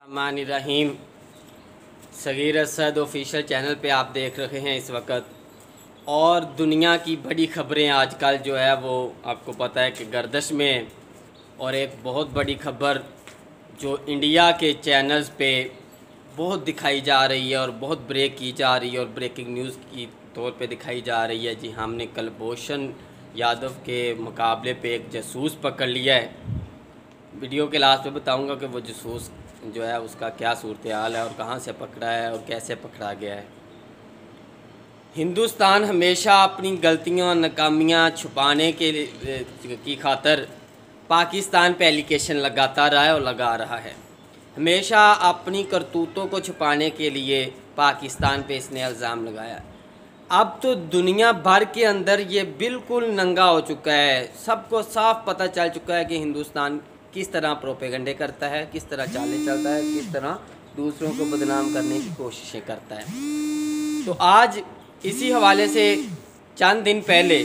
रहीम। Sagir Asad official channel पे आप देख रहे हैं इस वक्त। और दुनिया की बड़ी ख़बरें आजकल जो है वो आपको पता है कि गर्दिश में। और एक बहुत बड़ी ख़बर जो इंडिया के चैनल्स पे बहुत दिखाई जा रही है और बहुत ब्रेक की जा रही है और ब्रेकिंग न्यूज़ की तौर पे दिखाई जा रही है। जी, हमने कुलभूषण यादव के मुकाबले पे एक जासूस पकड़ लिया है। वीडियो के लास्ट में बताऊंगा कि वो जासूस जो है उसका क्या सूरत हाल है और कहाँ से पकड़ा है और कैसे पकड़ा गया है। हिंदुस्तान हमेशा अपनी गलतियाँ और नाकामियाँ छुपाने की खातर पाकिस्तान पे एलिगेशन लगाता रहा है और लगा रहा है। हमेशा अपनी करतूतों को छुपाने के लिए पाकिस्तान पे इसने इल्ज़ाम लगाया। अब तो दुनिया भर के अंदर ये बिल्कुल नंगा हो चुका है। सबको साफ पता चल चुका है कि हिंदुस्तान किस तरह प्रोपेगेंडे करता है, किस तरह चालें चलता है, किस तरह दूसरों को बदनाम करने की कोशिशें करता है। तो आज इसी हवाले से चंद दिन पहले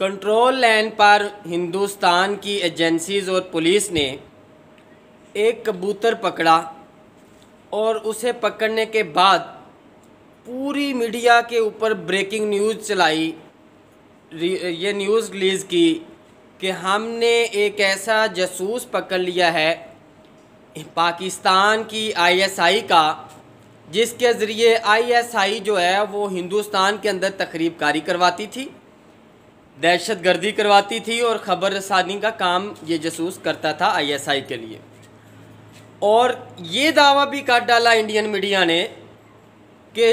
कंट्रोल लाइन पर हिंदुस्तान की एजेंसीज़ और पुलिस ने एक कबूतर पकड़ा और उसे पकड़ने के बाद पूरी मीडिया के ऊपर ब्रेकिंग न्यूज़ चलाई। ये न्यूज़ रिलीज़ की कि हमने एक ऐसा जासूस पकड़ लिया है पाकिस्तान की आईएसआई का, जिसके ज़रिए आईएसआई जो है वो हिंदुस्तान के अंदर तकरीबकारी करवाती थी, दहशतगर्दी करवाती थी और ख़बर रसानी का काम ये जासूस करता था आईएसआई के लिए। और ये दावा भी कर डाला इंडियन मीडिया ने कि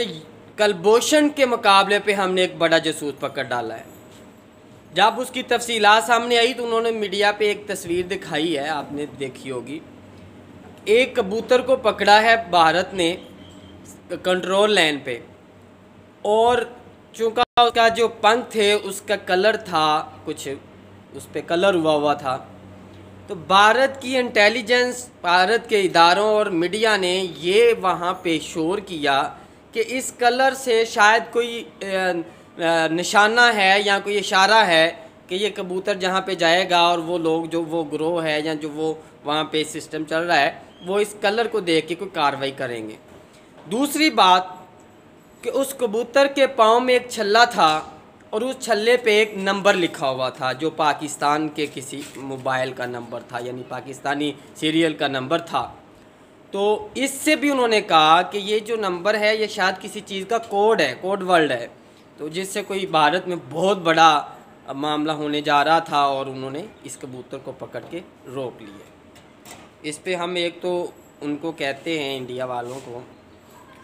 कुलभूषण के मुकाबले पे हमने एक बड़ा जासूस पकड़ डाला है। जब उसकी तफसीलात सामने आई तो उन्होंने मीडिया पे एक तस्वीर दिखाई है, आपने देखी होगी। एक कबूतर को पकड़ा है भारत ने कंट्रोल लाइन पे, और चूँकि उसका जो पंख थे उसका कलर था कुछ, उस पर कलर हुआ था, तो भारत की इंटेलिजेंस, भारत के इदारों और मीडिया ने ये वहाँ पे शोर किया कि इस कलर से शायद कोई निशाना है या कोई इशारा है कि ये कबूतर जहाँ पे जाएगा और वो लोग जो वो ग्रोह है या जो वो वहाँ पे सिस्टम चल रहा है वो इस कलर को देख के कोई कार्रवाई करेंगे। दूसरी बात कि उस कबूतर के पाँव में एक छल्ला था और उस छल्ले पे एक नंबर लिखा हुआ था जो पाकिस्तान के किसी मोबाइल का नंबर था, यानी पाकिस्तानी सीरियल का नंबर था। तो इससे भी उन्होंने कहा कि ये जो नंबर है ये शायद किसी चीज़ का कोड है, कोड वर्ड है, तो जिससे कोई भारत में बहुत बड़ा मामला होने जा रहा था और उन्होंने इस कबूतर को पकड़ के रोक लिया। इस पे हम एक तो उनको कहते हैं इंडिया वालों को,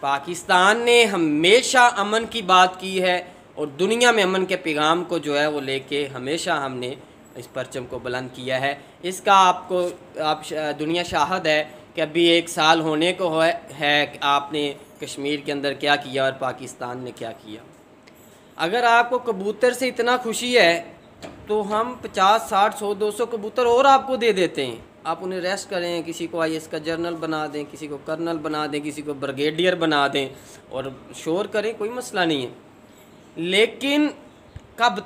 पाकिस्तान ने हमेशा अमन की बात की है और दुनिया में अमन के पैगाम को जो है वो लेके हमेशा हमने इस परचम को बुलंद किया है। इसका आप दुनिया शाहिद है कि अभी 1 साल होने को है कि आपने कश्मीर के अंदर क्या किया और पाकिस्तान ने क्या किया। अगर आपको कबूतर से इतना खुशी है तो हम 50, 60, 100, 200 कबूतर और आपको दे देते हैं। आप उन्हें रेस्ट करें, किसी को आईएएस का जनरल बना दें, किसी को कर्नल बना दें, किसी को ब्रिगेडियर बना दें और शोर करें, कोई मसला नहीं है। लेकिन कब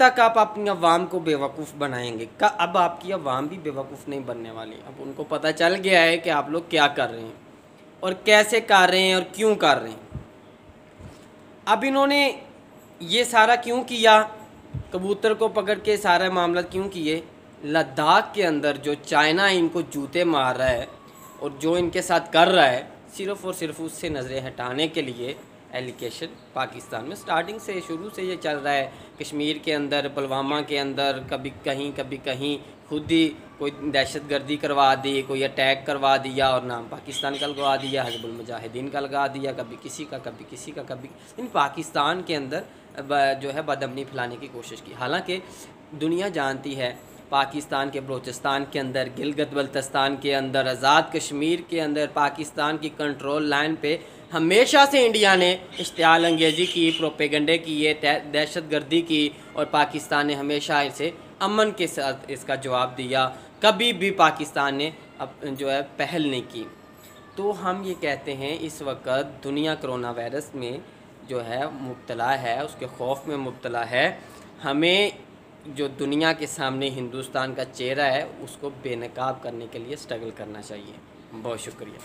तक आप अपनी अवाम को बेवकूफ़ बनाएंगे? अब आपकी अवाम भी बेवकूफ़ नहीं बनने वाली। अब उनको पता चल गया है कि आप लोग क्या कर रहे हैं और कैसे कर रहे हैं और क्यों कर रहे हैं। अब इन्होंने ये सारा क्यों किया, कबूतर को पकड़ के सारा मामला क्यों किए? लद्दाख के अंदर जो चाइना इनको जूते मार रहा है और जो इनके साथ कर रहा है, सिर्फ़ और सिर्फ उससे नज़रें हटाने के लिए एलिगेशन पाकिस्तान में स्टार्टिंग से, शुरू से ये चल रहा है। कश्मीर के अंदर, पुलवामा के अंदर कभी कहीं खुद ही कोई दहशतगर्दी करवा दी, कोई अटैक करवा दिया और नाम पाकिस्तान का लगवा दिया, हिजबुल मुजाहिदीन का लगा दिया, कभी किसी का इन पाकिस्तान के अंदर जो है बदअमनी फैलाने की कोशिश की। हालांकि दुनिया जानती है पाकिस्तान के बलूचिस्तान के अंदर, गिलगित बल्तिस्तान के अंदर, आज़ाद कश्मीर के अंदर, पाकिस्तान की कंट्रोल लाइन पे हमेशा से इंडिया ने इश्तियाल अंगेज़ी की, प्रोपेगेंडे किए, दहशतगर्दी की और पाकिस्तान ने हमेशा इसे अमन के साथ इसका जवाब दिया। कभी भी पाकिस्तान ने अब जो है पहल नहीं की। तो हम ये कहते हैं इस वक्त दुनिया कोरोना वायरस में जो है मुब्तला है, उसके खौफ में मुब्तला है। हमें जो दुनिया के सामने हिंदुस्तान का चेहरा है उसको बेनकाब करने के लिए स्ट्रगल करना चाहिए। बहुत शुक्रिया।